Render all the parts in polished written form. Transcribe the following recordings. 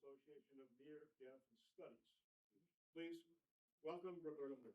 Association of Near-Death Studies. Please welcome Roberta Lee.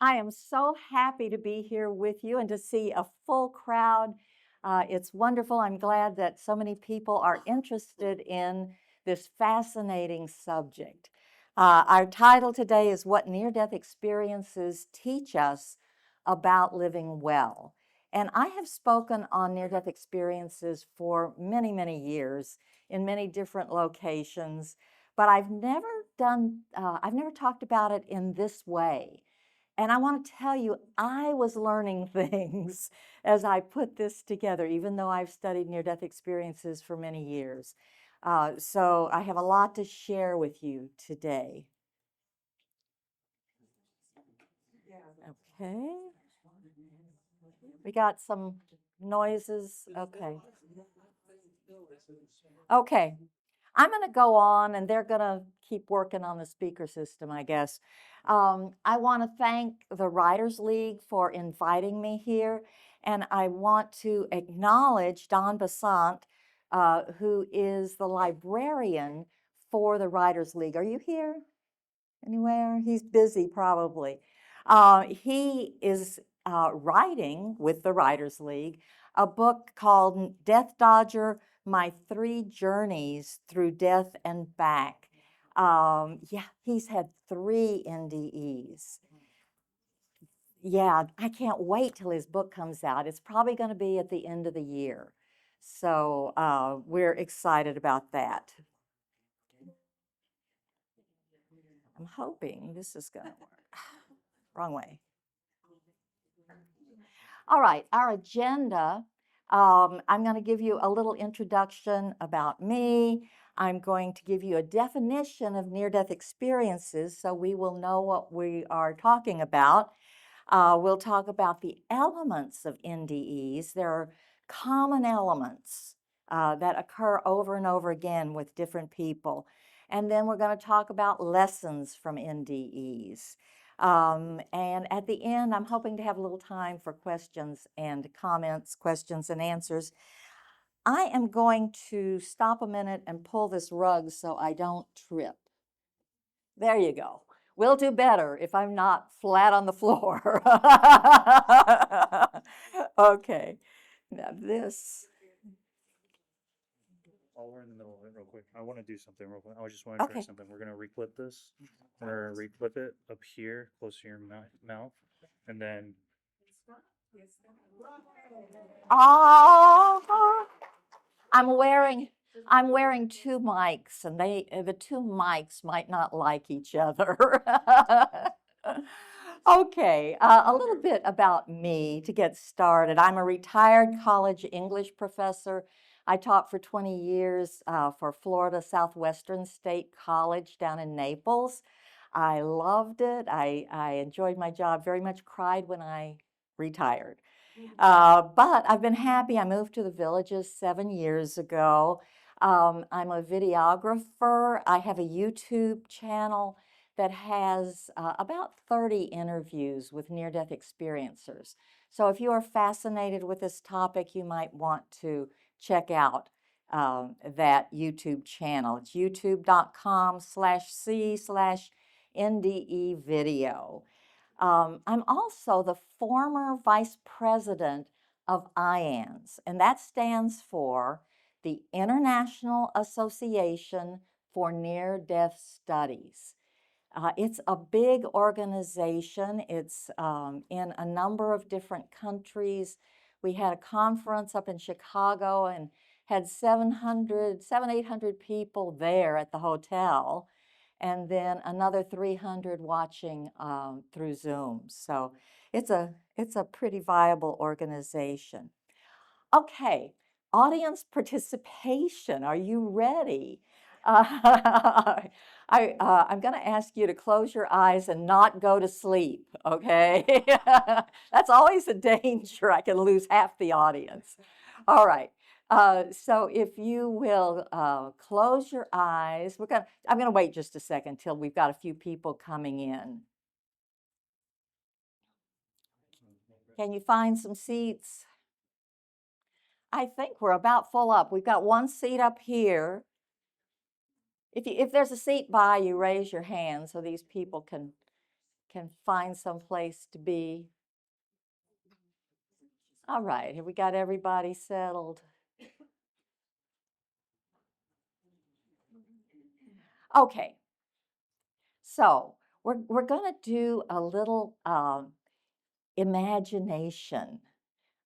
I am so happy to be here with you and to see a full crowd. It's wonderful. I'm glad that so many people are interested in this fascinating subject. Our title today is What Near-Death Experiences Teach Us About Living Well. And I have spoken on near-death experiences for many, many years in many different locations, but I've never talked about it in this way. And I want to tell you, I was learning things as I put this together, even though I've studied near-death experiences for many years. So I have a lot to share with you today. Okay. We got some noises. Okay. Okay. I'm going to go on, and they're going to keep working on the speaker system, I guess. I want to thank the Writers League for inviting me here, and I want to acknowledge Don Basant, who is the librarian for the Writers League. Are you here anywhere? He's busy, probably. He is writing with the Writers League a book called Death Dodger, My 3 Journeys Through Death and Back. Yeah, he's had 3 NDEs. Yeah, I can't wait till his book comes out. It's probably going to be at the end of the year. So we're excited about that. I'm hoping this is going to work. Wrong way. All right, our agenda. I'm going to give you a little introduction about me. I'm going to give you a definition of near-death experiences so we will know what we are talking about. We'll talk about the elements of NDEs. There are common elements that occur over and over again with different people. And then we're going to talk about lessons from NDEs. And at the end, I'm hoping to have a little time for questions and comments, questions and answers. I am going to stop a minute and pull this rug so I don't trip. There you go. We'll do better if I'm not flat on the floor. Okay. Now this. While we're in the middle of it, real quick, I want to do something real quick. I just want to try Okay. something. We're gonna reclip this. We're gonna reclip it up here, close to your mouth, and then Oh, I'm wearing 2 mics, and the 2 mics might not like each other. Okay, a little bit about me to get started. I'm a retired college English professor. I taught for 20 years for Florida Southwestern State College down in Naples. I loved it. I enjoyed my job very much, cried when I retired. But I've been happy. I moved to the Villages 7 years ago. I'm a videographer. I have a YouTube channel that has about 30 interviews with near-death experiencers. So if you are fascinated with this topic, you might want to check out that YouTube channel. It's youtube.com/c/NDE video. I'm also the former vice president of IANS, and that stands for the International Association for Near-Death Studies. It's a big organization. It's in a number of different countries. We had a conference up in Chicago and had 800 people there at the hotel, and then another 300 watching through Zoom. So it's a pretty viable organization. Okay, audience participation. Are you ready? I'm going to ask you to close your eyes and not go to sleep, okay? That's always a danger. I can lose half the audience. All right. So if you will close your eyes, I'm going to wait just a second till we've got a few people coming in. Can you find some seats? I think we're about full up. We've got one seat up here. If there's a seat by you, raise your hand so these people can find some place to be. All right, have we got everybody settled? Okay, so we're going to do a little imagination,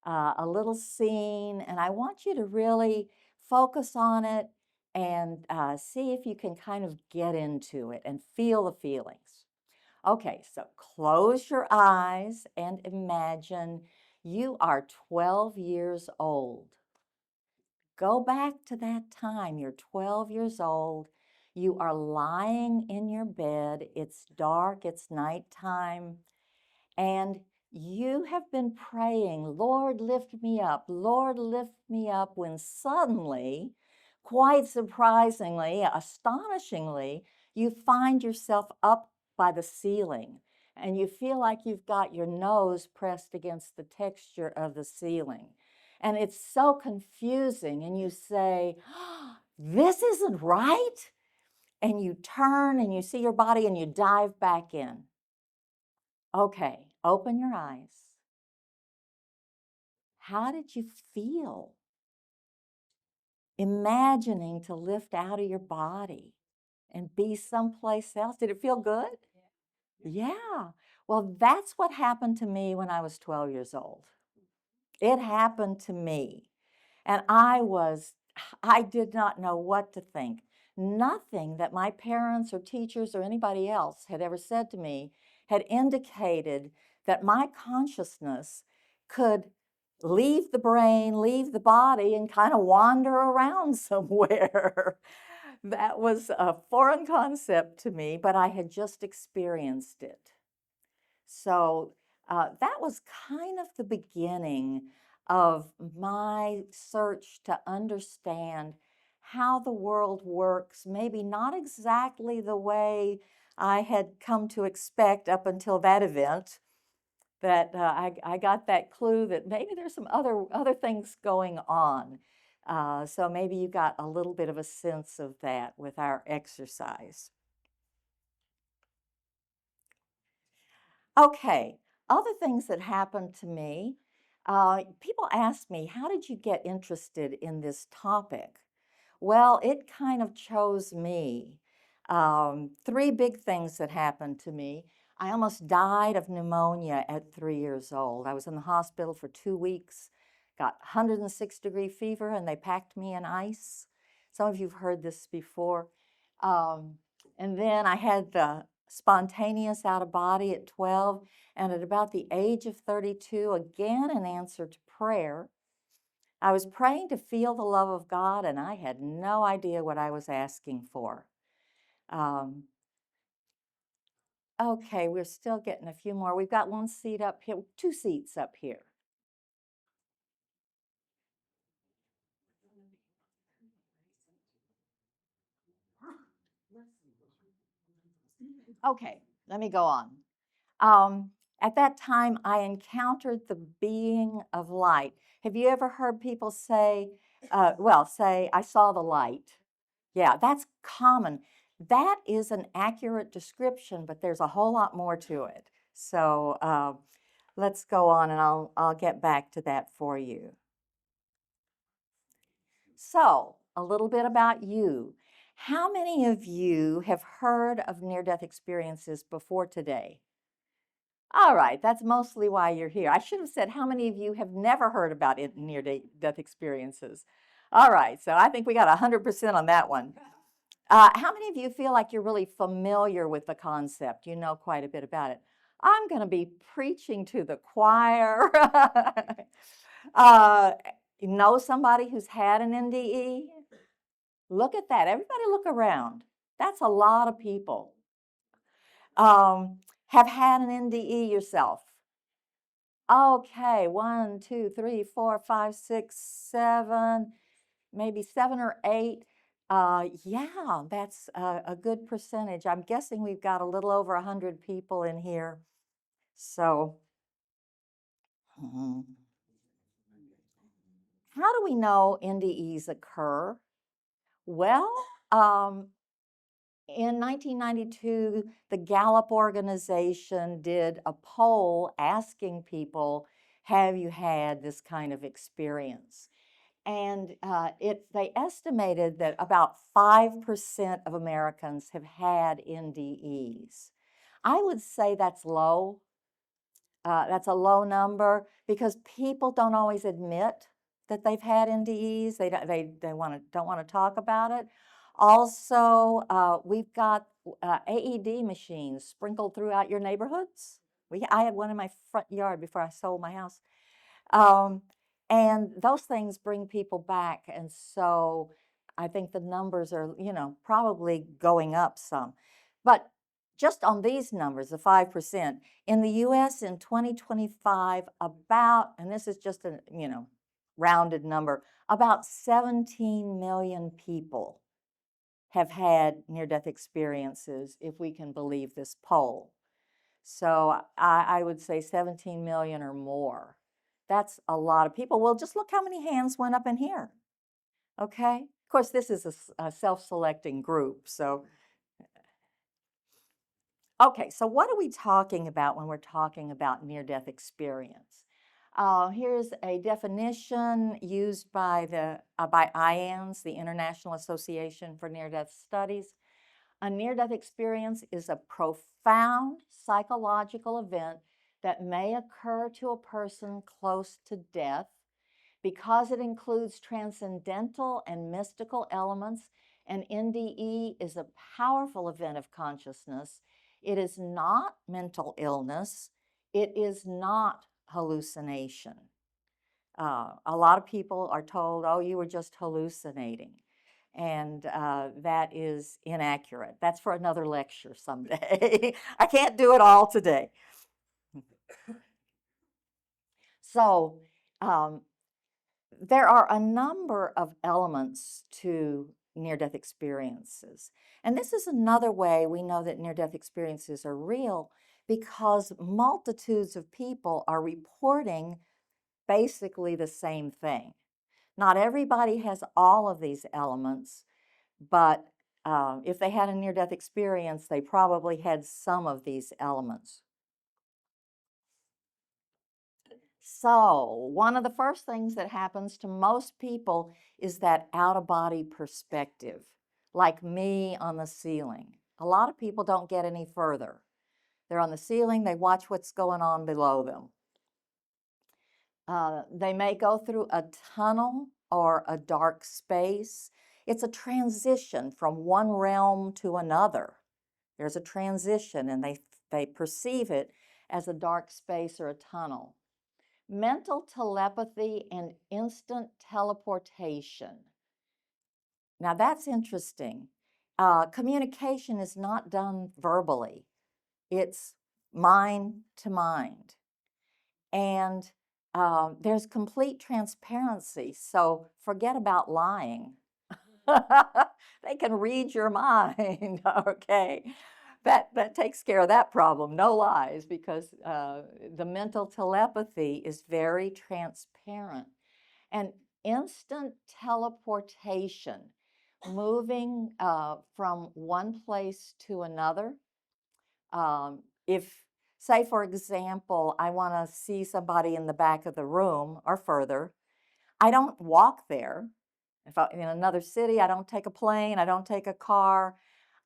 a little scene, and I want you to really focus on it and see if you can kind of get into it and feel the feelings. Okay, so close your eyes and imagine you are 12 years old. Go back to that time. You're 12 years old. You are lying in your bed. It's dark, it's nighttime, and you have been praying, Lord, lift me up, Lord, lift me up, when suddenly, quite surprisingly, astonishingly, you find yourself up by the ceiling and you feel like you've got your nose pressed against the texture of the ceiling. And it's so confusing, and you say, oh, this isn't right. And you turn and you see your body and you dive back in. Okay, open your eyes. How did you feel imagining to lift out of your body and be someplace else? Did it feel good? Yeah. Well, that's what happened to me when I was 12 years old. It happened to me. And I did not know what to think. Nothing that my parents or teachers or anybody else had ever said to me had indicated that my consciousness could leave the brain, leave the body, and kind of wander around somewhere. That was a foreign concept to me, but I had just experienced it. So that was kind of the beginning of my search to understand how the world works, maybe not exactly the way I had come to expect up until that event, that I got that clue that maybe there's some other things going on. So maybe you got a little bit of a sense of that with our exercise. Okay, other things that happened to me. People ask me, how did you get interested in this topic? Well, it kind of chose me. Three big things that happened to me. I almost died of pneumonia at 3 years old. I was in the hospital for 2 weeks, got 106-degree fever, and they packed me in ice. Some of you have heard this before. And then I had the spontaneous out of body at 12, and at about the age of 32, again in answer to prayer, I was praying to feel the love of God, and I had no idea what I was asking for. Okay, we're still getting a few more. We've got one seat up here, two seats up here. Okay, let me go on. At that time, I encountered the being of light. Have you ever heard people say, say, I saw the light? Yeah, that's common. That is an accurate description, but there's a whole lot more to it. So let's go on, and I'll get back to that for you. So, a little bit about you. How many of you have heard of near-death experiences before today? All right, that's mostly why you're here. I should have said, how many of you have never heard about near-death experiences? All right, so I think we got 100% on that one. How many of you feel like you're really familiar with the concept? You know quite a bit about it. I'm going to be preaching to the choir. You know somebody who's had an NDE? Look at that. Everybody look around. That's a lot of people. Have had an NDE yourself? Okay, 1, 2, 3, 4, 5, 6, 7, maybe 7 or 8. Yeah, that's a good percentage. I'm guessing we've got a little over 100 people in here. So, how do we know NDEs occur? Well, in 1992, the Gallup organization did a poll asking people, have you had this kind of experience? And they estimated that about 5% of Americans have had NDEs. I would say that's low. That's a low number because people don't always admit that they've had NDEs. They don't want to talk about it. Also, we've got AED machines sprinkled throughout your neighborhoods. I had one in my front yard before I sold my house. And those things bring people back. And so I think the numbers are, probably going up some. But just on these numbers, the 5%, in the US in 2025, and this is just a, rounded number, about 17 million people have had near-death experiences, if we can believe this poll. So I would say 17 million or more. That's a lot of people. Well, just look how many hands went up in here. Okay? Of course, this is a self-selecting group. So, okay, so what are we talking about when we're talking about near-death experience? Here's a definition used by IANS, the International Association for Near-Death Studies. A near-death experience is a profound psychological event that may occur to a person close to death. Because it includes transcendental and mystical elements, an NDE is a powerful event of consciousness. It is not mental illness. It is not hallucination. A lot of people are told, oh, you were just hallucinating. And that is inaccurate. That's for another lecture someday. I can't do it all today. So there are a number of elements to near-death experiences. And this is another way we know that near-death experiences are real, because multitudes of people are reporting basically the same thing. Not everybody has all of these elements, but if they had a near-death experience, they probably had some of these elements. So one of the first things that happens to most people is that out-of-body perspective, like me on the ceiling. A lot of people don't get any further. They're on the ceiling, they watch what's going on below them. They may go through a tunnel or a dark space. It's a transition from one realm to another. There's a transition, and they perceive it as a dark space or a tunnel. Mental telepathy and instant teleportation. Now that's interesting. Communication is not done verbally. It's mind to mind. And there's complete transparency, so forget about lying. They can read your mind, okay? That takes care of that problem, no lies, because the mental telepathy is very transparent. And instant teleportation, moving from one place to another. If, say, for example, I want to see somebody in the back of the room or further, I don't walk there. If I'm in another city, I don't take a plane, I don't take a car.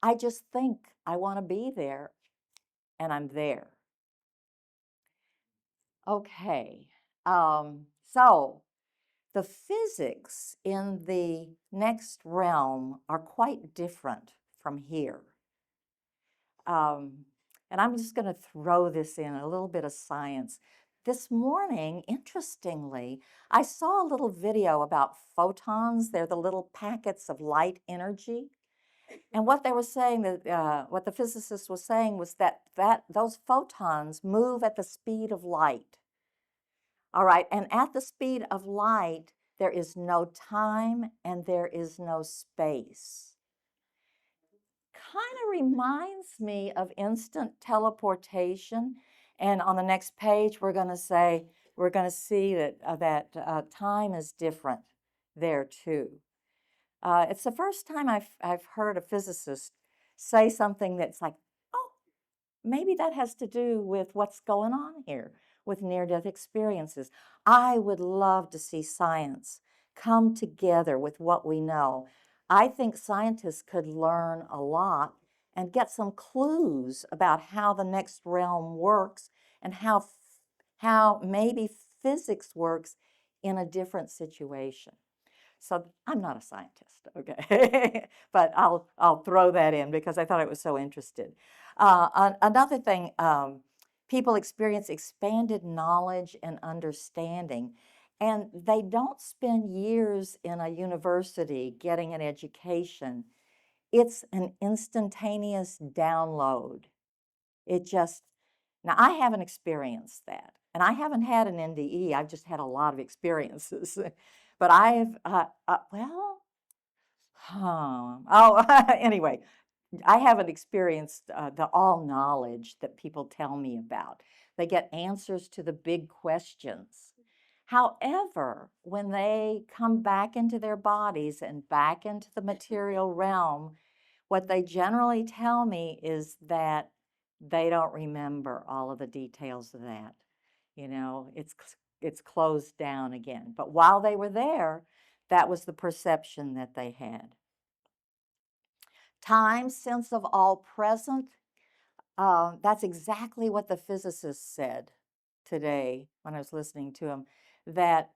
I just think I want to be there, and I'm there. Okay, so the physics in the next realm are quite different from here. And I'm just going to throw this in, a little bit of science. This morning, interestingly, I saw a little video about photons. They're the little packets of light energy. And what they were saying, what the physicist was saying, was that those photons move at the speed of light. All right, and at the speed of light, there is no time and there is no space. Kind of reminds me of instant teleportation. And on the next page, we're going to say we're going to see that time is different there too. It's the first time I've heard a physicist say something that's like, oh, maybe that has to do with what's going on here with near-death experiences. I would love to see science come together with what we know. I think scientists could learn a lot and get some clues about how the next realm works and how maybe physics works in a different situation. So I'm not a scientist, okay, but I'll throw that in because I thought it was so interesting. Another thing, people experience expanded knowledge and understanding, and they don't spend years in a university getting an education. It's an instantaneous download. It just, now I haven't experienced that, and I haven't had an NDE. I've just had a lot of experiences. But I've, anyway, I haven't experienced the all knowledge that people tell me about. They get answers to the big questions. However, when they come back into their bodies and back into the material realm, what they generally tell me is that they don't remember all of the details of that. You know, it's closed down again. But while they were there, that was the perception that they had. Time, sense of all present, that's exactly what the physicist said today when I was listening to him, that,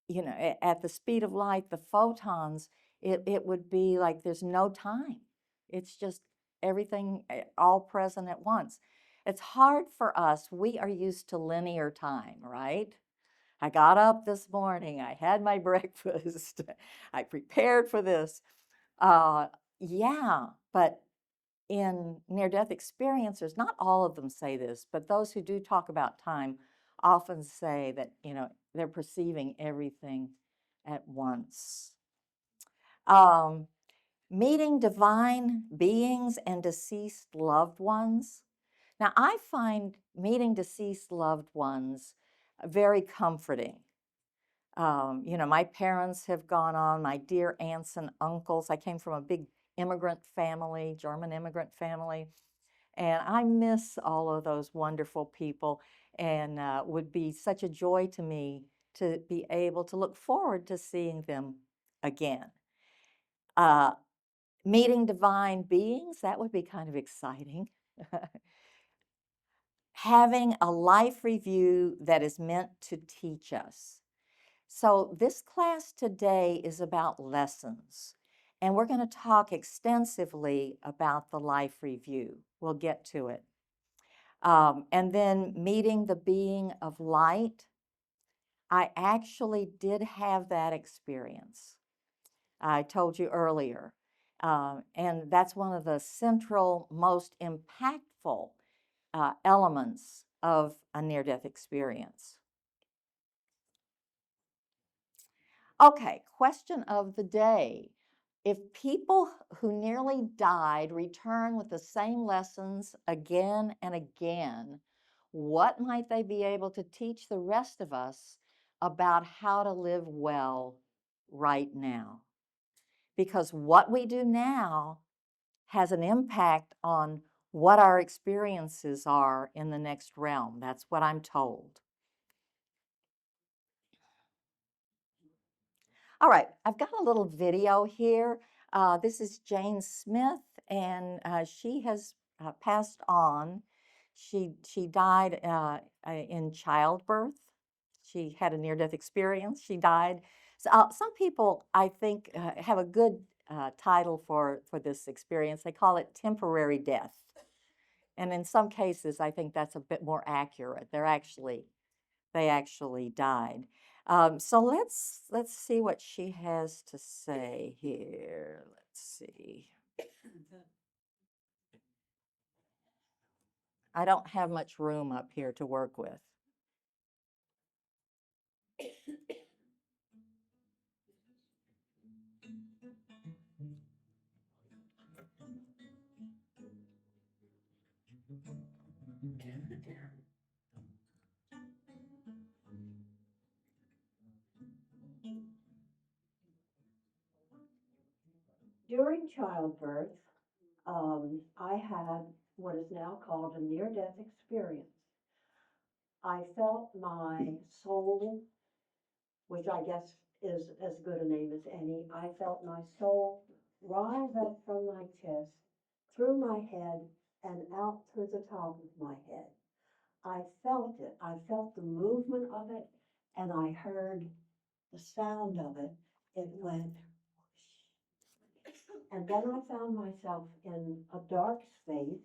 you know, at the speed of light, the photons, it would be like there's no time. It's just everything all present at once. It's hard for us. We are used to linear time, right? I got up this morning, I had my breakfast, I prepared for this. Yeah, but in near-death experiencers, not all of them say this, but those who do talk about time often say that, you know, they're perceiving everything at once. Meeting divine beings and deceased loved ones. Now, I find meeting deceased loved ones very comforting. You know, my parents have gone on, my dear aunts and uncles. I came from a big immigrant family, German immigrant family, and I miss all of those wonderful people, and would be such a joy to me to be able to look forward to seeing them again. Meeting divine beings, that would be kind of exciting. Having a life review that is meant to teach us. So this class today is about lessons, and we're going to talk extensively about the life review. We'll get to it. And then meeting the being of light. I actually did have that experience. I told you earlier. And that's one of the central, most impactful elements of a near-death experience. Okay, question of the day. If people who nearly died return with the same lessons again and again, what might they be able to teach the rest of us about how to live well right now? Because what we do now has an impact on what our experiences are in the next realm. That's what I'm told. All right, I've got a little video here. This is Jane Smith, and she has passed on. She died in childbirth. She had a near-death experience. She died. So, some people, I think, have a good title for this experience. They call it temporary death. And in some cases, I think that's a bit more accurate. They actually died. So let's see what she has to say here. Let's see. I don't have much room up here to work with. During childbirth, I had what is now called a near-death experience. I felt my soul, which I guess is as good a name as any, I felt my soul rise up from my chest, through my head, and out through the top of my head. I felt it. I felt the movement of it, and I heard the sound of it. It went whoosh. And then I found myself in a dark space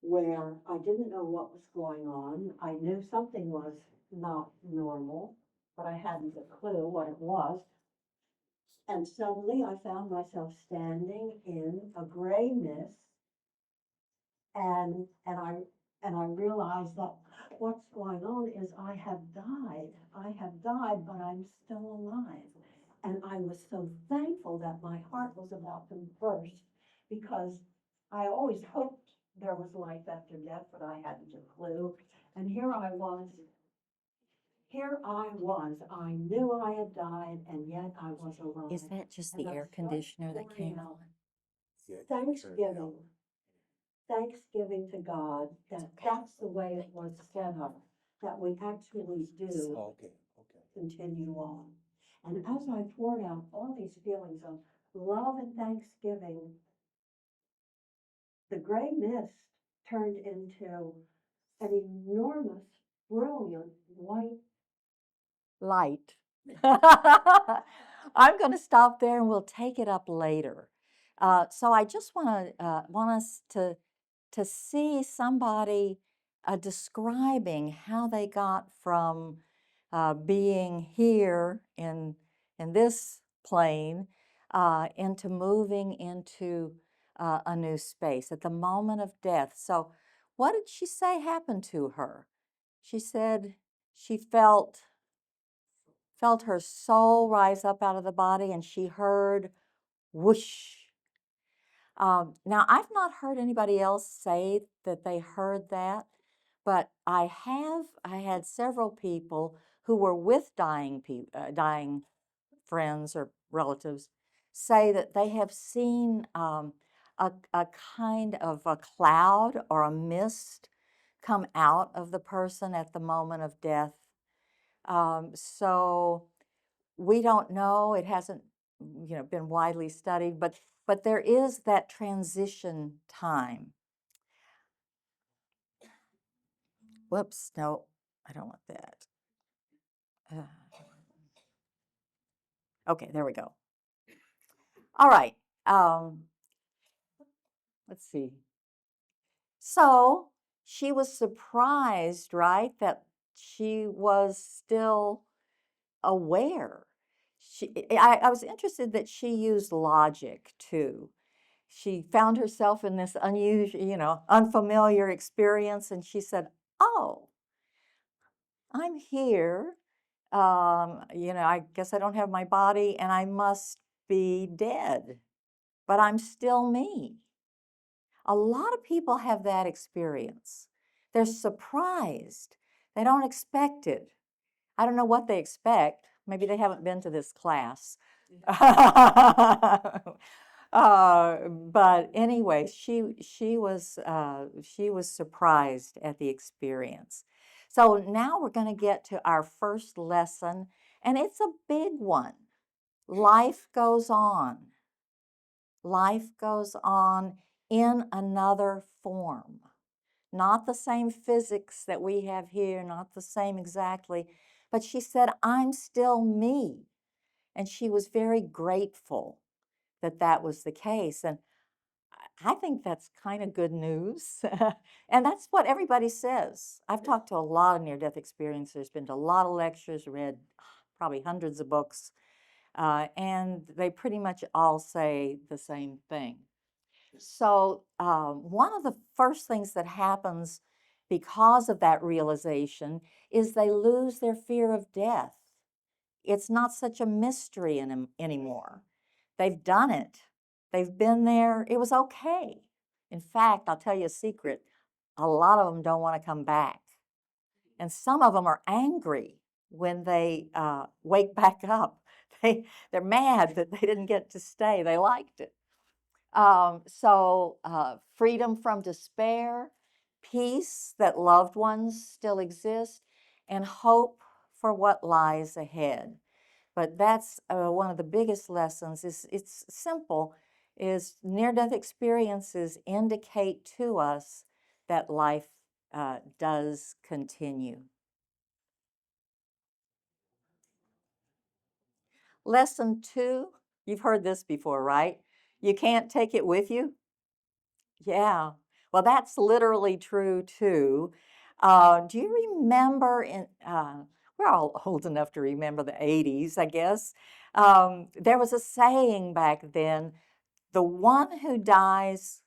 where I didn't know what was going on. I knew something was not normal, but I hadn't a clue what it was. And suddenly I found myself standing in a gray mist, and I realized that what's going on is I have died. I have died, but I'm still alive. And I was so thankful that my heart was about to burst, because I always hoped there was life after death, but I hadn't a clue. And here I was. I knew I had died, and yet I was alive. Is that just And the I air started conditioner that pouring came out on? Thanksgiving to God, that that's the way it was set up, that we actually do continue on. And as I poured out all these feelings of love and thanksgiving, the gray mist turned into an enormous, brilliant white. Light. I'm going to stop there and we'll take it up later. So I just want us to see somebody describing how they got from being here in this plane into moving into a new space at the moment of death. So what did she say happened to her? She said she felt her soul rise up out of the body, and she heard whoosh. Now, I've not heard anybody else say that they heard that, but I had several people who were with dying friends or relatives say that they have seen a kind of a cloud or a mist come out of the person at the moment of death. So we don't know. It hasn't, been widely studied, but there is that transition time. Whoops, no, I don't want that. Okay, there we go. All right. Let's see. So she was surprised, right, that she was still aware. I was interested that she used logic too. She found herself in this unusual, unfamiliar experience, and she said, "Oh, I'm here. I guess I don't have my body, and I must be dead, but I'm still me." A lot of people have that experience. They're surprised. They don't expect it. I don't know what they expect. Maybe they haven't been to this class. But anyway, she was surprised at the experience. So now we're going to get to our first lesson, and it's a big one. Life goes on. Life goes on in another form. Not the same physics that we have here, not the same exactly, but she said, "I'm still me." And she was very grateful that that was the case. And I think that's kind of good news. And that's what everybody says. I've talked to a lot of near-death experiencers, been to a lot of lectures, read probably hundreds of books, and they pretty much all say the same thing. So one of the first things that happens because of that realization is they lose their fear of death. It's not such a mystery anymore. They've done it. They've been there. It was okay. In fact, I'll tell you a secret. A lot of them don't want to come back. And some of them are angry when they wake back up. they're mad that they didn't get to stay. They liked it. Freedom from despair, peace that loved ones still exist, and hope for what lies ahead. But that's one of the biggest lessons. It's simple, is near-death experiences indicate to us that life does continue. Lesson 2, you've heard this before, right? You can't take it with you. Yeah, well, that's literally true too. Do you remember we're all old enough to remember the 80s, I guess. There was a saying back then, the one who dies,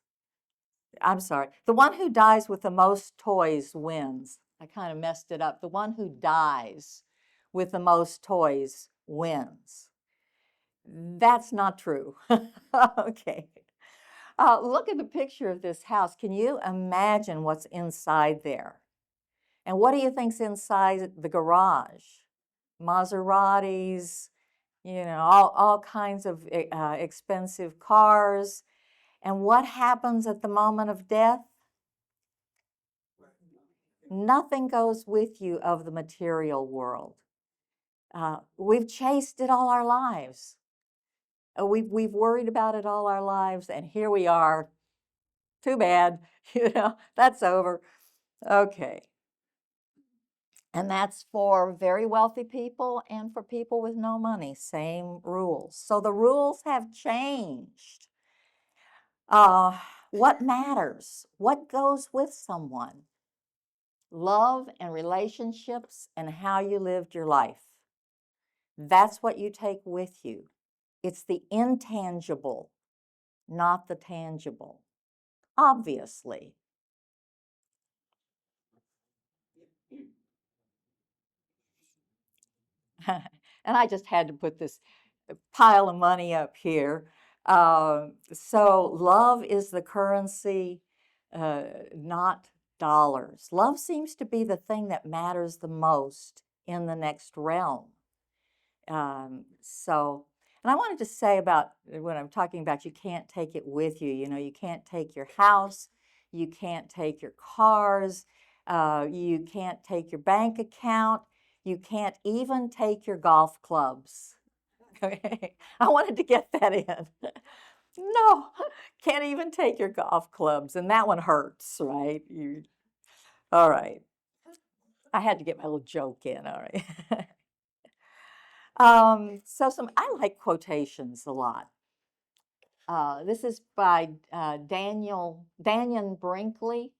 the one who dies with the most toys wins. I kind of messed it up. The one who dies with the most toys wins. That's not true. Okay. Look at the picture of this house. Can you imagine what's inside there? And what do you think's inside the garage? Maseratis, all kinds of expensive cars. And what happens at the moment of death? Nothing goes with you of the material world. We've chased it all our lives. We've worried about it all our lives, and here we are. Too bad, that's over. Okay. And that's for very wealthy people and for people with no money, same rules. So the rules have changed. What matters? What goes with someone? Love and relationships and how you lived your life. That's what you take with you. It's the intangible, not the tangible. Obviously. And I just had to put this pile of money up here. So love is the currency, not dollars. Love seems to be the thing that matters the most in the next realm. And I wanted to say about when I'm talking about you can't take it with you. You can't take your house, you can't take your cars, you can't take your bank account, you can't even take your golf clubs. Okay, I wanted to get that in. No, can't even take your golf clubs, and that one hurts, right? All right. I had to get my little joke in, all right. I like quotations a lot. This is by Daniel Brinkley.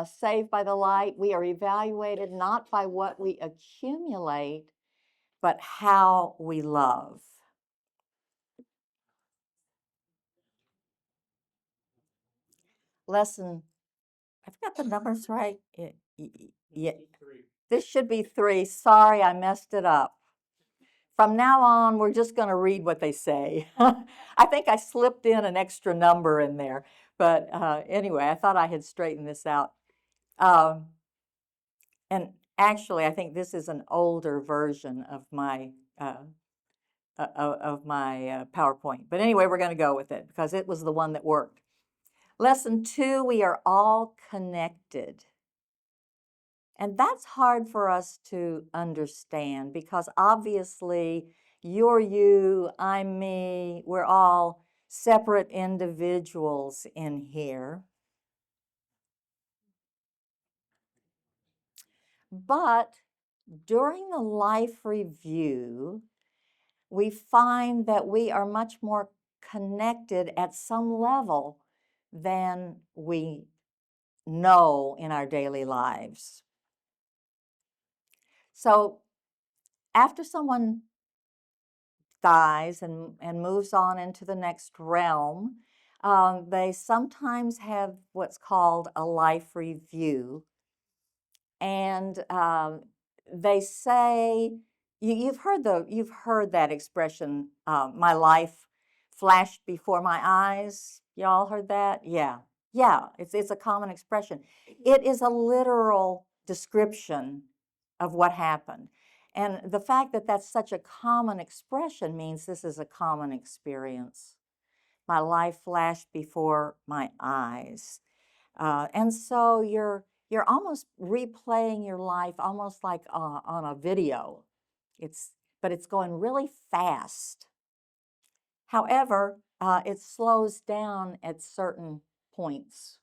Saved by the Light. We are evaluated not by what we accumulate, but how we love. Lesson, I've got the numbers right. Yeah, this should be 3. Sorry, I messed it up. From now on, we're just going to read what they say. I think I slipped in an extra number in there. But anyway, I thought I had straightened this out. And actually, I think this is an older version of my PowerPoint. But anyway, we're going to go with it because it was the one that worked. Lesson 2, we are all connected. And that's hard for us to understand because obviously you're you, I'm me, we're all separate individuals in here. But during the life review, we find that we are much more connected at some level than we know in our daily lives. So after someone dies and moves on into the next realm, they sometimes have what's called a life review. And they say, you've heard that expression, my life flashed before my eyes. Y'all heard that? Yeah. It's a common expression. It is a literal description of what happened. And the fact that that's such a common expression means this is a common experience. My life flashed before my eyes. And so you're almost replaying your life almost like on a video. But it's going really fast. However, it slows down at certain points.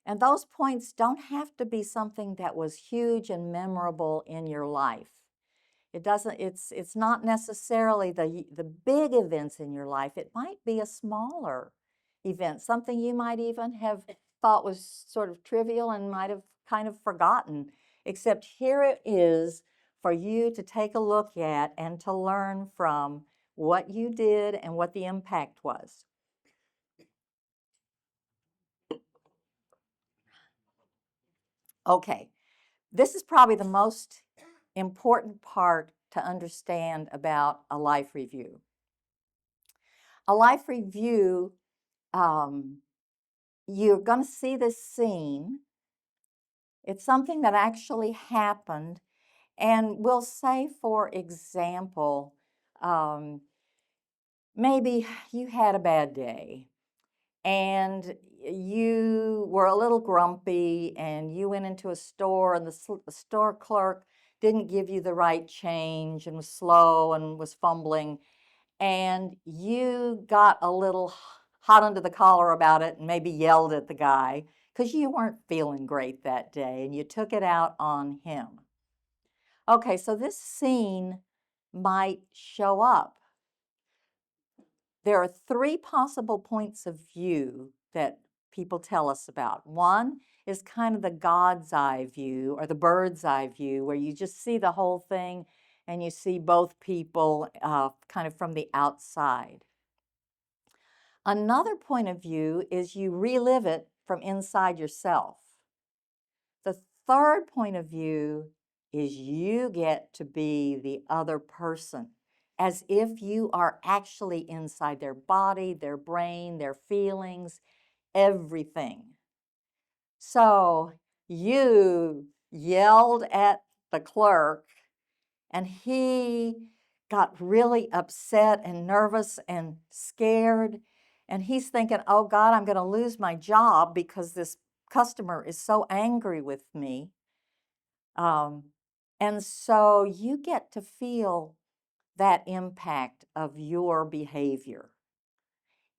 And those points don't have to be something that was huge and memorable in your life. It's not necessarily the big events in your life. It might be a smaller event, something you might even have thought was sort of trivial and might have kind of forgotten, except here it is for you to take a look at and to learn from what you did and what the impact was. Okay, this is probably the most important part to understand about a life review. A life review, you're going to see this scene. It's something that actually happened. And we'll say, for example, maybe you had a bad day and you were a little grumpy and you went into a store and the store clerk didn't give you the right change and was slow and was fumbling, and you got a little hot under the collar about it and maybe yelled at the guy because you weren't feeling great that day and you took it out on him. Okay, so this scene might show up. There are three possible points of view that people tell us about. One is kind of the God's eye view or the bird's eye view, where you just see the whole thing and you see both people kind of from the outside. Another point of view is you relive it from inside yourself. The third point of view is you get to be the other person, as if you are actually inside their body, their brain, their feelings, everything. So you yelled at the clerk and he got really upset and nervous and scared. And he's thinking, oh God, I'm going to lose my job because this customer is so angry with me. And so you get to feel that impact of your behavior.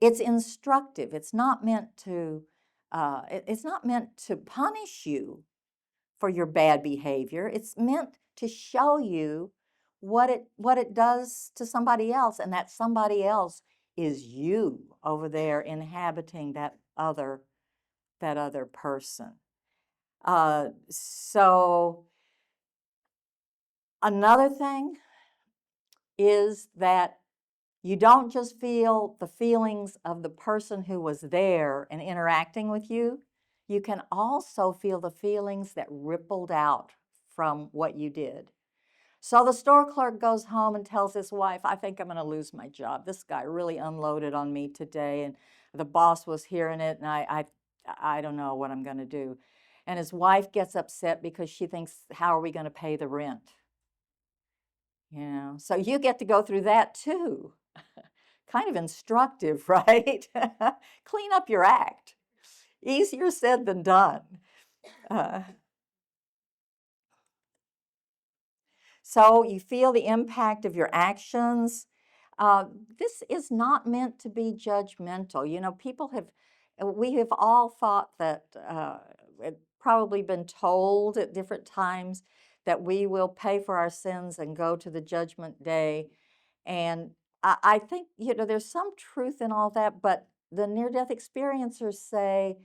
It's instructive. It's not meant to punish you for your bad behavior. It's meant to show you what it does to somebody else, and that somebody else is you over there inhabiting that other person. So another thing is that you don't just feel the feelings of the person who was there and interacting with you. You can also feel the feelings that rippled out from what you did. So the store clerk goes home and tells his wife, I think I'm going to lose my job. This guy really unloaded on me today, and the boss was hearing it, and I don't know what I'm going to do. And his wife gets upset because she thinks, how are we going to pay the rent? You know, so you get to go through that too. Kind of instructive, right? Clean up your act. Easier said than done. So you feel the impact of your actions. This is not meant to be judgmental. You know, we have all thought that, probably been told at different times that we will pay for our sins and go to the judgment day. And I think, you know, there's some truth in all that, but the near-death experiencers say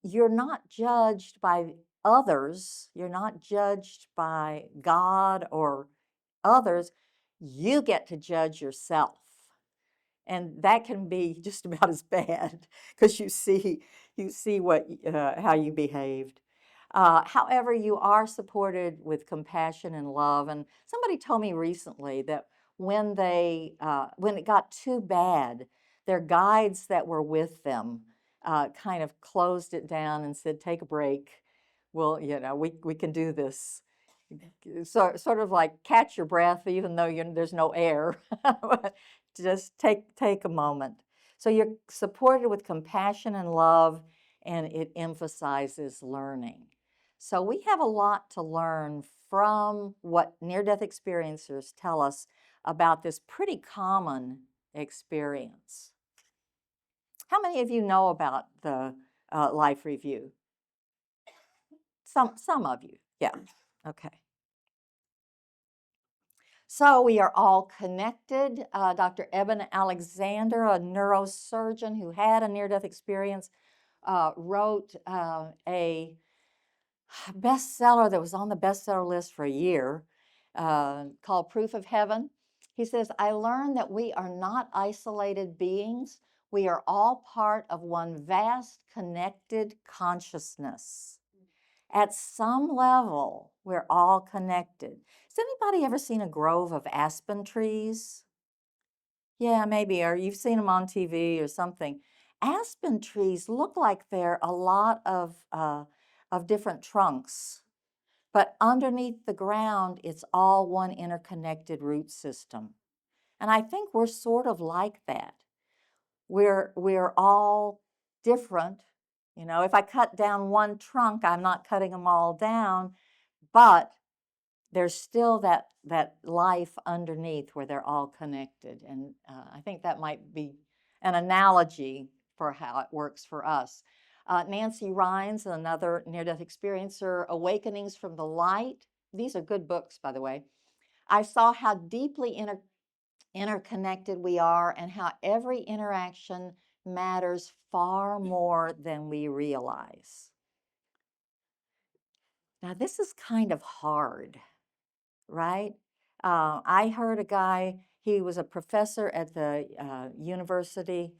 you're not judged by others, you're not judged by God or others, you get to judge yourself. And that can be just about as bad because you see how you behaved. However, you are supported with compassion and love. And somebody told me recently that when it got too bad, their guides that were with them kind of closed it down and said, "Take a break. Well, you know, we can do this." sort of like catch your breath, even though there's no air. Just take a moment. So you're supported with compassion and love, and it emphasizes learning. So we have a lot to learn from what near-death experiencers tell us about this pretty common experience. How many of you know about the life review? Some of you, yeah, okay. So we are all connected. Dr. Eben Alexander, a neurosurgeon who had a near-death experience, wrote a bestseller that was on the bestseller list for a year called Proof of Heaven. He says, I learned that we are not isolated beings. We are all part of one vast connected consciousness. At some level, we're all connected. Has anybody ever seen a grove of aspen trees? Yeah, maybe, or you've seen them on TV or something. Aspen trees look like they're a lot of different trunks, but underneath the ground, it's all one interconnected root system. And I think we're sort of like that. We're all different. You know, if I cut down one trunk, I'm not cutting them all down, but there's still that life underneath where they're all connected. And I think that might be an analogy for how it works for us. Nancy Rhines, another near-death experiencer, Awakenings from the Light. These are good books, by the way. I saw how deeply interconnected we are and how every interaction matters far more than we realize. Now, this is kind of hard, right? I heard a guy, he was a professor at the University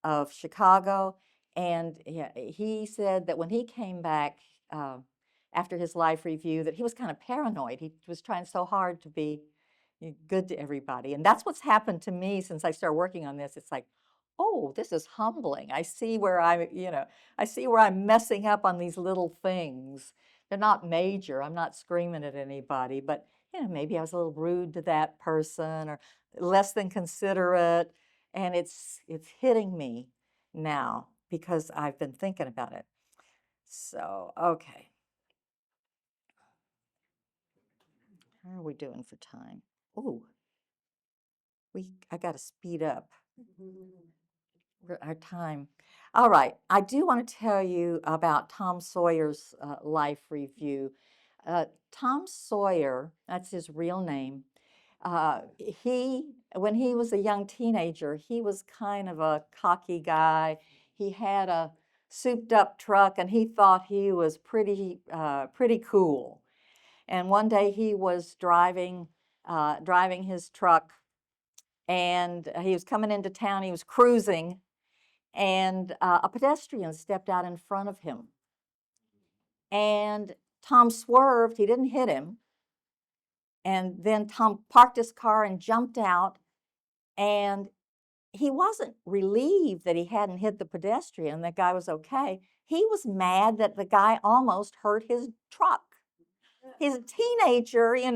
of Chicago, and he said that when he came back after his life review, that he was kind of paranoid. He was trying so hard to be good to everybody. And that's what's happened to me since I started working on this. It's like, oh, this is humbling. I see where I see where I'm messing up on these little things. They're not major. I'm not screaming at anybody, but maybe I was a little rude to that person or less than considerate. And it's hitting me now because I've been thinking about it. So, okay. How are we doing for time? Oh, I got to speed up our time. All right, I do want to tell you about Tom Sawyer's life review. Tom Sawyer, that's his real name. When he was a young teenager, he was kind of a cocky guy. He had a souped-up truck, and he thought he was pretty cool. And one day he was driving his truck, and he was coming into town. He was cruising, and a pedestrian stepped out in front of him. And Tom swerved. He didn't hit him. And then Tom parked his car and jumped out. And he wasn't relieved that he hadn't hit the pedestrian. The guy was okay. He was mad that the guy almost hurt his truck. He's a teenager, hadn't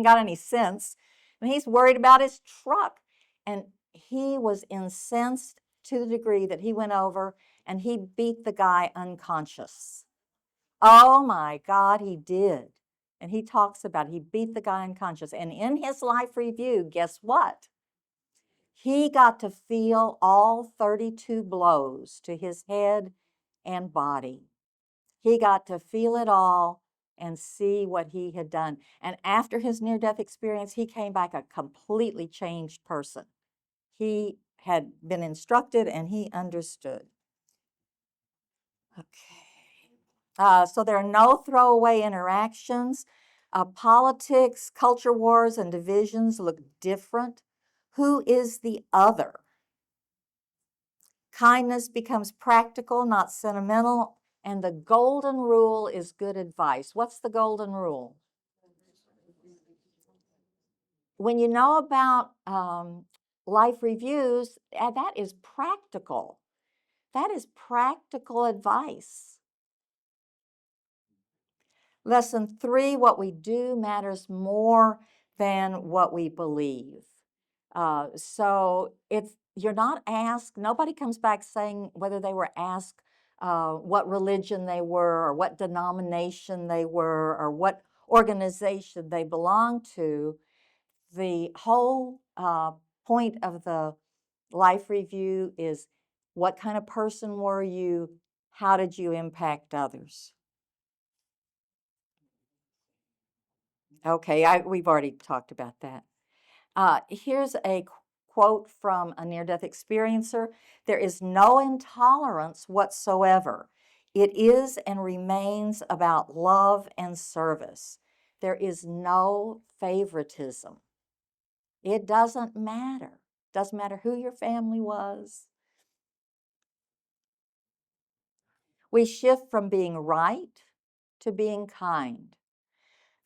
got any sense. And he's worried about his truck. And he was incensed to the degree that he went over and he beat the guy unconscious. Oh my God, he did. And he talks about it. He beat the guy unconscious. And in his life review, guess what? He got to feel all 32 blows to his head and body. He got to feel it all and see what he had done. And after his near-death experience, he came back a completely changed person. He had been instructed and he understood. Okay. So there are no throwaway interactions. Politics, culture wars, and divisions look different. Who is the other? Kindness becomes practical, not sentimental. And the golden rule is good advice. What's the golden rule? When you know about life reviews, that is practical. That is practical advice. Lesson 3, what we do matters more than what we believe. So you're not asked, nobody comes back saying whether they were asked what religion they were, or what denomination they were, or what organization they belonged to. The whole point of the life review is, what kind of person were you? How did you impact others? Okay, we've already talked about that. Here's a quote from a near-death experiencer. There is no intolerance whatsoever. It is and remains about love and service. There is no favoritism. It doesn't matter. Doesn't matter who your family was. We shift from being right to being kind,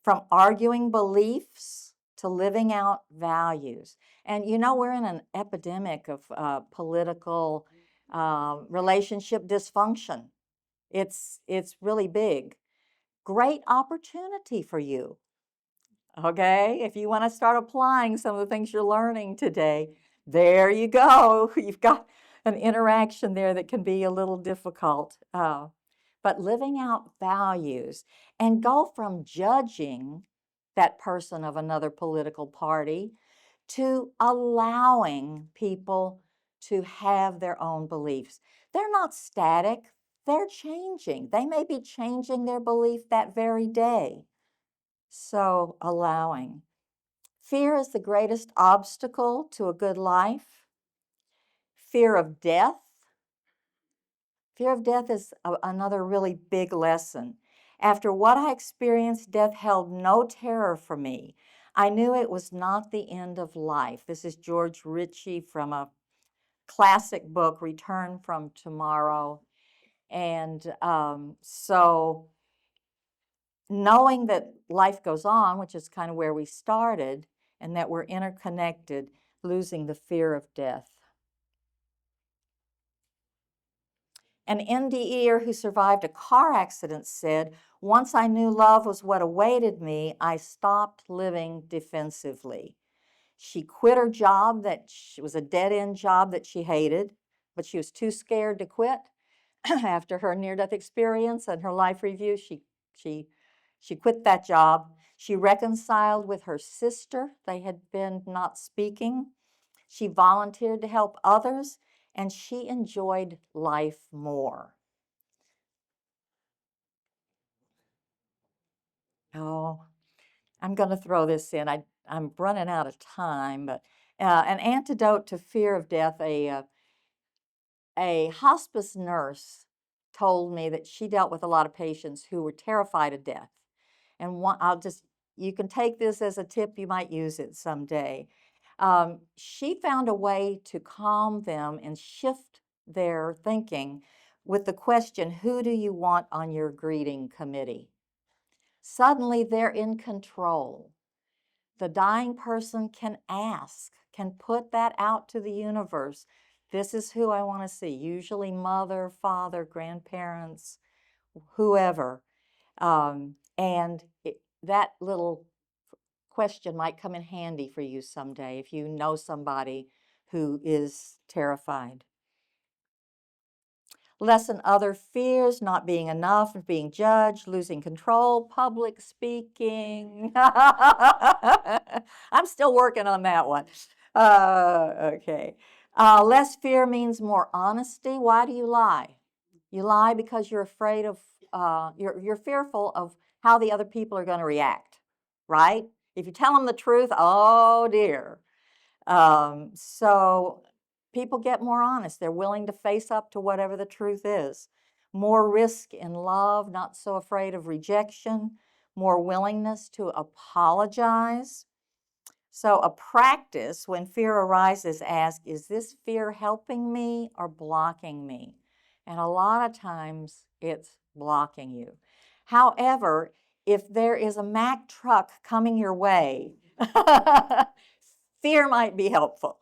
from arguing beliefs to living out values. And you know, we're in an epidemic of political relationship dysfunction. It's really big. Great opportunity for you. Okay, if you want to start applying some of the things you're learning today, there you go. You've got an interaction there that can be a little difficult. But living out values, and go from judging that person of another political party to allowing people to have their own beliefs. They're not static, they're changing. They may be changing their belief that very day. So, allowing. Fear is the greatest obstacle to a good life. Fear of death. Fear of death is another really big lesson. After what I experienced, death held no terror for me. I knew it was not the end of life. This is George Ritchie from a classic book, Return from Tomorrow. And so knowing that life goes on, which is kind of where we started, and that we're interconnected, losing the fear of death. An NDEer who survived a car accident said, "Once I knew love was what awaited me, I stopped living defensively." She quit her job that was a dead-end job that she hated, but she was too scared to quit. After her near-death experience and her life review, she quit that job. She reconciled with her sister. They had been not speaking. She volunteered to help others, and she enjoyed life more. Oh, I'm going to throw this in. I'm running out of time, but an antidote to fear of death, a hospice nurse told me that she dealt with a lot of patients who were terrified of death. And you can take this as a tip, you might use it someday. She found a way to calm them and shift their thinking with the question, who do you want on your greeting committee? Suddenly they're in control. The dying person can ask, can put that out to the universe. This is who I want to see, usually mother, father, grandparents, whoever. That little question might come in handy for you someday if you know somebody who is terrified. Lessen other fears, not being enough, being judged, losing control, public speaking. I'm still working on that one. Okay. Less fear means more honesty. Why do you lie? You lie because you're afraid of, you're fearful of how the other people are going to react, right? If you tell them the truth, oh dear. So people get more honest. They're willing to face up to whatever the truth is. More risk in love, not so afraid of rejection. More willingness to apologize. So a practice when fear arises, ask, is this fear helping me or blocking me? And a lot of times it's blocking you. However, if there is a Mack truck coming your way, fear might be helpful.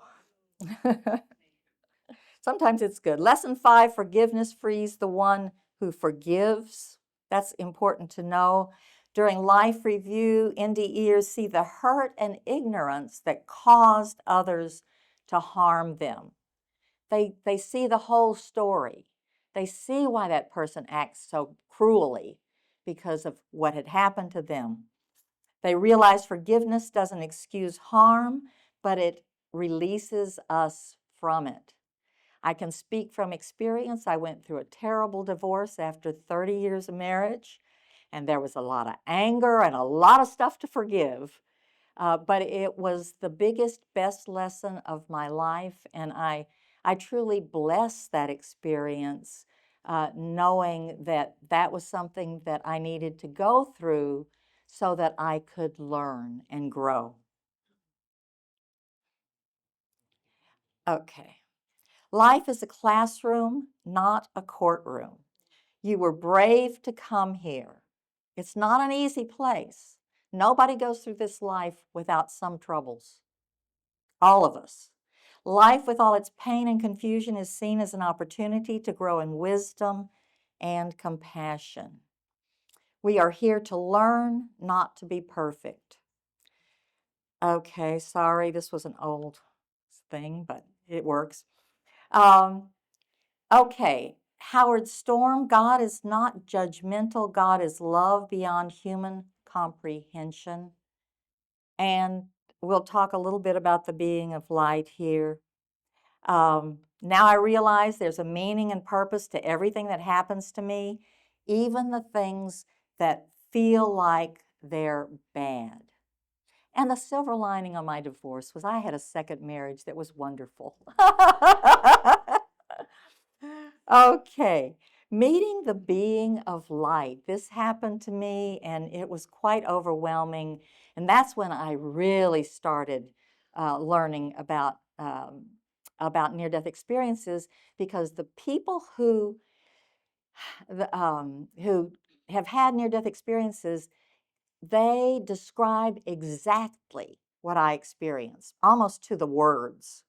Sometimes it's good. Lesson 5, forgiveness frees the one who forgives. That's important to know. During life review, NDEers see the hurt and ignorance that caused others to harm them. They see the whole story. They see why that person acts so cruelly because of what had happened to them. They realize forgiveness doesn't excuse harm, but it releases us from it. I can speak from experience. I went through a terrible divorce after 30 years of marriage, and there was a lot of anger and a lot of stuff to forgive. But it was the biggest, best lesson of my life, and I truly bless that experience, knowing that that was something that I needed to go through so that I could learn and grow. Okay. Life is a classroom, not a courtroom. You were brave to come here. It's not an easy place. Nobody goes through this life without some troubles. All of us. Life with all its pain and confusion is seen as an opportunity to grow in wisdom and compassion. We are here to learn, not to be perfect. Okay, sorry, this was an old thing, but it works. Okay, Howard Storm, God is not judgmental. God is love beyond human comprehension. And we'll talk a little bit about the being of light here. Now I realize there's a meaning and purpose to everything that happens to me, even the things that feel like they're bad. And the silver lining on my divorce was I had a second marriage that was wonderful. Okay, meeting the being of light. This happened to me and it was quite overwhelming. And that's when I really started learning about near-death experiences, because the people who have had near-death experiences, they describe exactly what I experienced, almost to the words.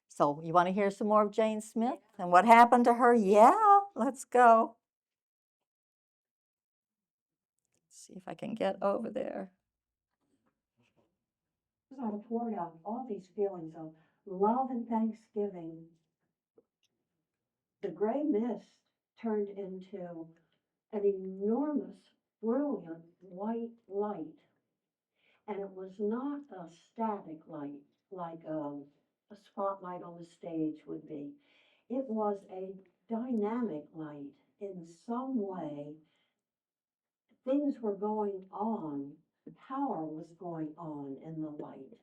So you want to hear some more of Jane Smith and what happened to her? Yeah, let's go. Let's see if I can get over there. I poured out all these feelings of love and thanksgiving. The gray mist turned into an enormous, brilliant white light. And it was not a static light like a spotlight on the stage would be. It was a dynamic light. In some way, things were going on, power was going on in the light.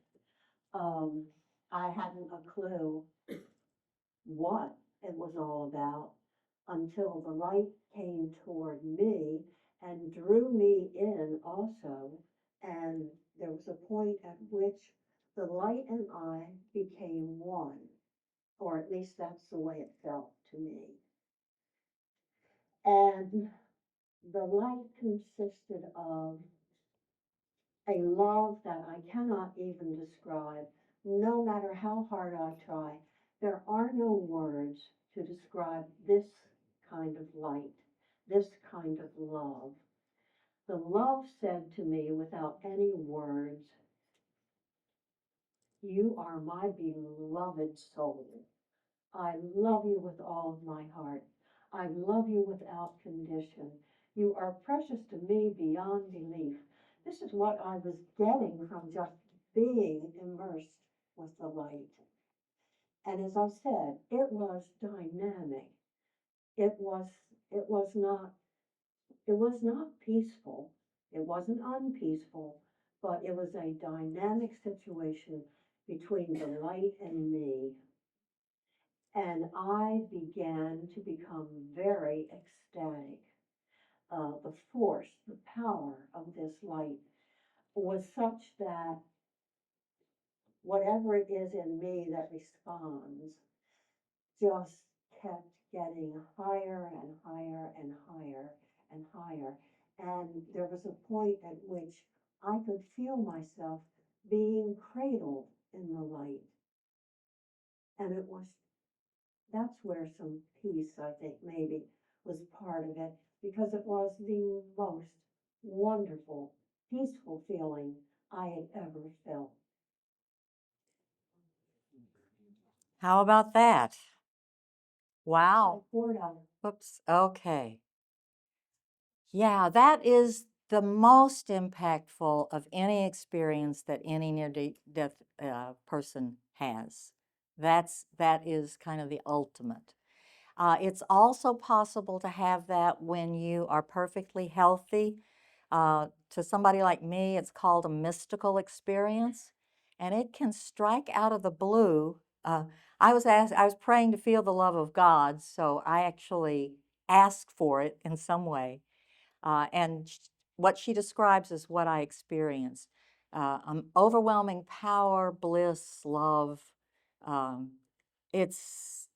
I hadn't a clue what it was all about until the light came toward me and drew me in also. And there was a point at which the light and I became one, or at least that's the way it felt to me. And the light consisted of a love that I cannot even describe, no matter how hard I try. There are no words to describe this kind of light, this kind of love. The love said to me without any words, "You are my beloved soul. I love you with all of my heart. I love you without condition. You are precious to me beyond belief." This is what I was getting from just being immersed with the light. And as I said, it was dynamic. It was it was not it was not peaceful. It wasn't unpeaceful, but it was a dynamic situation between the light and me. And I began to become very ecstatic. The force, the power of this light was such that whatever it is in me that responds just kept getting higher and higher and higher and higher. And there was a point at which I could feel myself being cradled in the light. And that's where some peace, I think, maybe was part of it, because it was the most wonderful, peaceful feeling I had ever felt. How about that? Wow. I poured out. Whoops. Okay. Yeah, that is the most impactful of any experience that any near-death person has. That is kind of the ultimate. It's also possible to have that when you are perfectly healthy. To somebody like me, it's called a mystical experience, and it can strike out of the blue. I was praying to feel the love of God, so I actually asked for it in some way. What she describes is what I experienced. Overwhelming power, bliss, love. Um, it's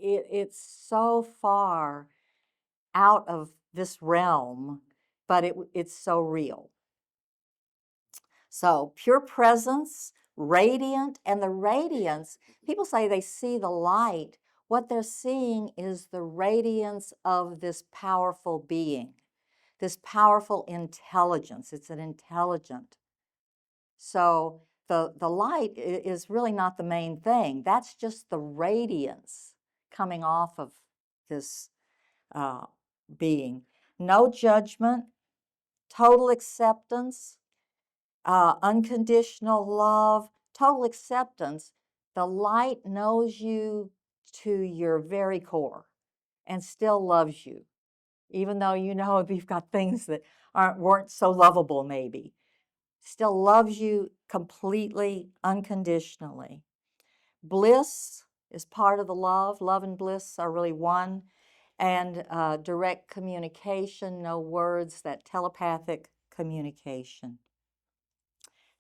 it's so far out of this realm, but it's so real. So pure presence, radiant, and the radiance, people say they see the light. What they're seeing is the radiance of this powerful being, this powerful intelligence. It's an intelligent. So the light is really not the main thing. That's just the radiance coming off of this being. No judgment, total acceptance, unconditional love, total acceptance. The light knows you to your very core and still loves you, even though you know you've got things that weren't so lovable maybe. Still loves you completely, unconditionally. Bliss is part of the love. Love and bliss are really one. And direct communication, no words, that telepathic communication.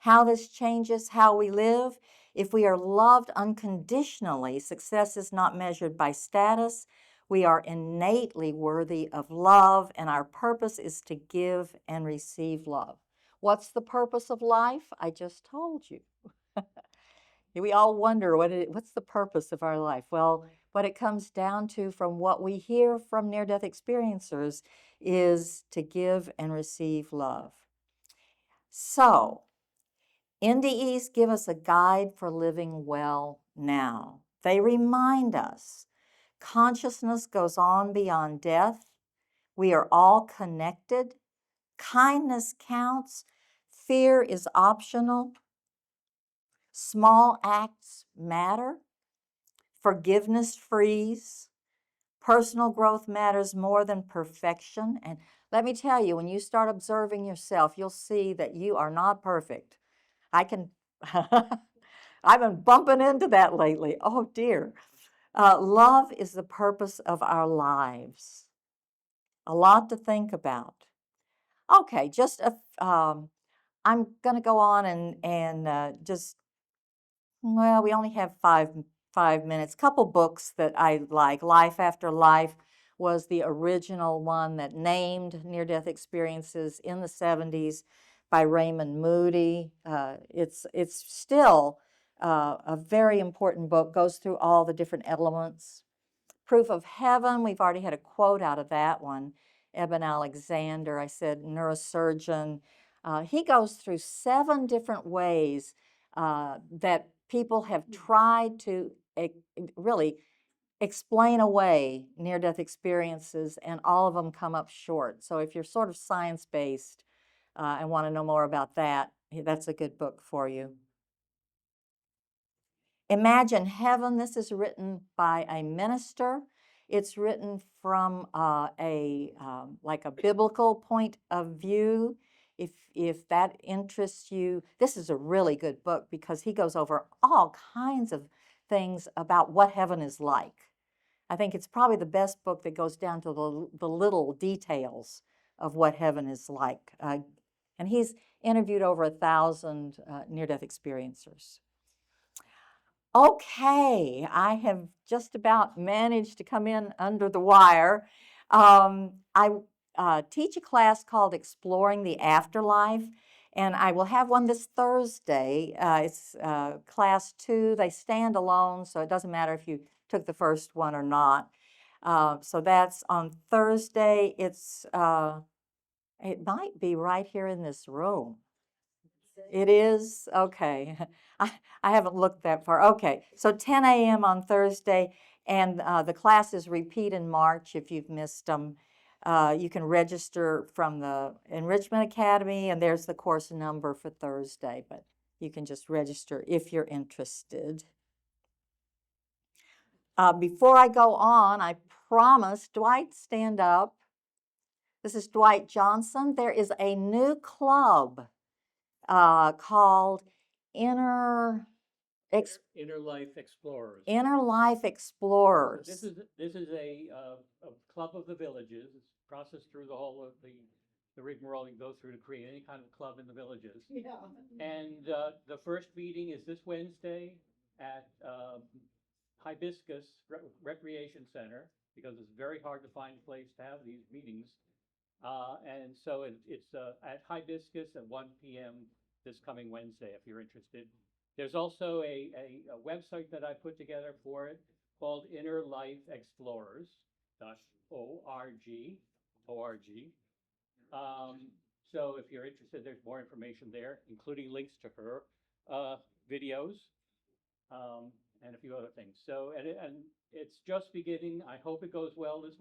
How this changes how we live. If we are loved unconditionally, success is not measured by status. We are innately worthy of love, and our purpose is to give and receive love. What's the purpose of life? I just told you. We all wonder what's the purpose of our life? Well, what it comes down to from what we hear from near-death experiencers is to give and receive love. So, NDEs give us a guide for living well now. They remind us consciousness goes on beyond death. We are all connected. Kindness counts. Fear is optional. Small acts matter. Forgiveness frees. Personal growth matters more than perfection. And let me tell you, when you start observing yourself, you'll see that you are not perfect. I've been bumping into that lately. Oh dear. Love is the purpose of our lives. A lot to think about. Okay, I'm going to go on and just, well, we only have five minutes. Couple books that I like. Life After Life was the original one that named near-death experiences in the 70s by Raymond Moody. It's still a very important book, goes through all the different elements. Proof of Heaven, we've already had a quote out of that one. Eben Alexander, I said neurosurgeon. He goes through 7 different ways that people have tried to really explain away near-death experiences, and all of them come up short. So if you're sort of science-based and want to know more about that, that's a good book for you. Imagine Heaven. This is written by a minister. It's written from like a biblical point of view. If that interests you, this is a really good book because he goes over all kinds of things about what heaven is like. I think it's probably the best book that goes down to the little details of what heaven is like. And he's interviewed over 1,000 near-death experiencers. Okay, I have just about managed to come in under the wire. I teach a class called Exploring the Afterlife, and I will have one this Thursday. It's class 2. They stand alone, so it doesn't matter if you took the first one or not. So that's on Thursday. It's It might be right here in this room. It is? Okay. I haven't looked that far. Okay, so 10 a.m. on Thursday, and the classes repeat in March if you've missed them. You can register from the Enrichment Academy, and there's the course number for Thursday, but you can just register if you're interested. Before I go on, I promise, Dwight, stand up. This is Dwight Johnson. There is a new club called Inner Life Explorers. Inner Life Explorers. This is a club of the villages. It's processed through the whole of the rigmarole you go through to create any kind of club in the villages. Yeah. And the first meeting is this Wednesday at Hibiscus Recreation Center, because it's very hard to find a place to have these meetings. And so it's at Hibiscus at 1 p.m. this coming Wednesday, if you're interested. There's also a website that I put together for it called innerlifeexplorers.org. So if you're interested, there's more information there, including links to her videos and a few other things. So, and it's just beginning. I hope it goes well this way.